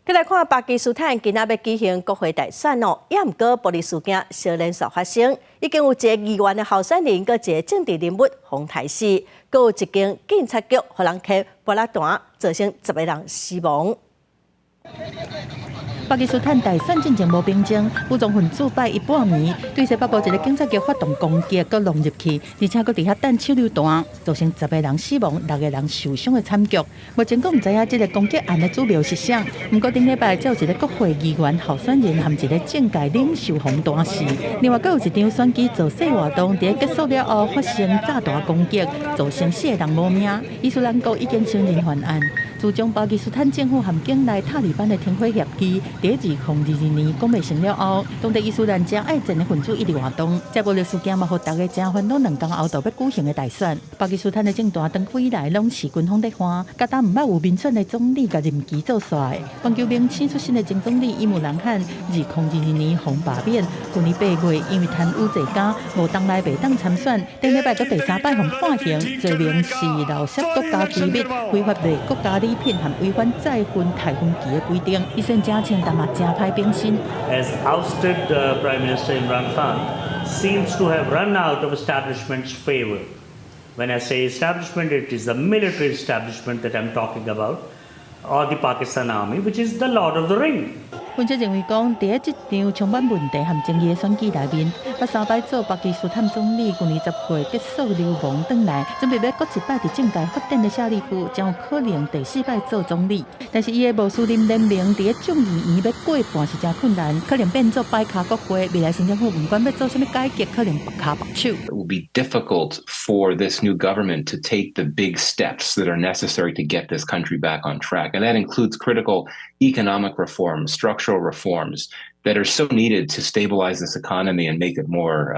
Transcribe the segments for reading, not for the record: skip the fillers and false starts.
再来看巴基斯坦今仔要举行国会大选哦，也毋过暴力事件小连续发生，已经有一个议员的候选人，佮一个政治人物红台死，佮有一间警察局互人开爆炸弹，造成10个人死亡。 巴基斯坦大选进前无兵争，武装分子拜一半暝对西北部一个警察局发动攻击，佮弄入去，而且佮伫遐弹手榴弹，造成10个人死亡、6个人受伤的惨剧。目前佫毋知影这个攻击案的主谋是啥，不过顶礼拜才有一个国会议员候选人和一个政界领袖红大死。另外，佫有一场选举造势活动，伫结束了后发生炸弹攻击，造成4个人无命。伊斯兰国已经承认犯案。 自从巴基斯坦政府和境内塔利班的停火协议在2022年讲袂成了后，当地伊斯兰正爱战的分子一直活动。这暴力事件嘛，互大家真烦恼。2天后就要举行的大选，巴基斯坦的政党长久以来拢是军方在换，加打毋捌有民选的总理甲任期做煞的。环球明星出身的前总理伊姆兰汗2022年红罢免，去年8月因为贪污罪假，无当来袂当参选。顶礼拜搁第3摆互判刑，罪名是盗窃国家机密、违法的国家礼品和违反再婚台婚期的规定。医生真称，但嘛真歹变心。As ousted Prime Minister Imran Khan seems to have run out of establishment's favor. When I say establishment, it is the military establishment that I'm talking about, or the Pakistan Army, which is the Lord of the Ring. 分析认为讲，伫一场充满问题和争议的选举内面，把3摆做巴基斯坦总理，去年10月结束流亡转来，准备要搁一摆伫政界发展的夏利夫，将有可能第4摆做总理。但是伊的穆斯林联盟伫众议院要过半是真困难，可能变做摆卡国会。未来新政府不管要做什么改革，可能白卡白手。It will be difficult for this new government to take the big steps that are necessary to get this country back on track, and that includes critical economic reforms, structural reforms that are so needed to stabilize this economy and make it more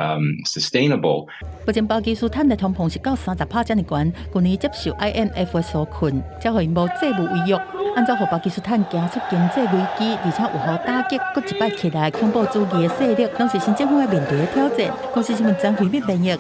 sustainable. 目前巴基斯坦的通膨是到30%这么悬，去年接受 IMF 的纾困，才互因无债务违约。按照互巴基斯坦行出经济危机，而且有效打击搁一摆起来恐怖主义的势力，拢是新政府要面对的挑战。公司新闻张惠美编译。